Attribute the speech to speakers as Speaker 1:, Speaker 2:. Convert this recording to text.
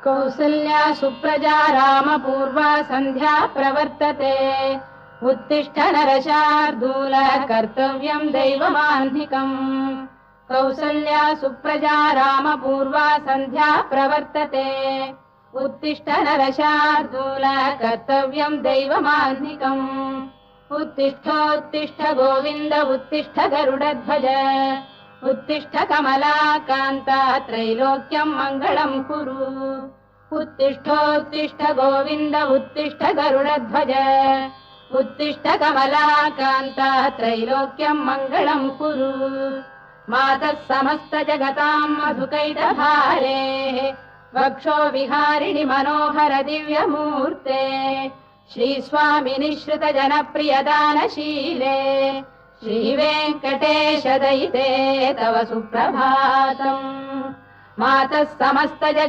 Speaker 1: कौसल्या सुप्रजा रामपूर्वा सन्ध्या प्रवर्तते उत्तिष्ठ नरशार्दूल कर्तव्यम् दैवमाह्निकम् कौसल्या सुप्रजा रामपूर्वा सन्ध्या प्रवर्तते उत्तिष्ठ नरशार्दूल कर्तव्यम् दैवमाह्निकम् उत्तिष्ठोत्तिष्ठ गोविन्द उत्तिष्ठ गरुडध्वज उत्तिष्ठ कमलाकान्ता त्रैलोक्यम् मङ्गलम् कुरु उत्तिष्ठोत्तिष्ठ गोविन्द उत्तिष्ठ गरुडध्वज उत्तिष्ठ कमलाकान्ता त्रैलोक्यम् मङ्गलम् कुरु मातः समस्त जगताम् मधुकैटभारे वक्षो विहारिणि मनोहर दिव्यमूर्ते श्रीस्वामिनि श्रुत जनप्रियदानशीले श्रीवेङ्कटेश दयिते तव सुप्रभातम् मातः समस्त जगताम्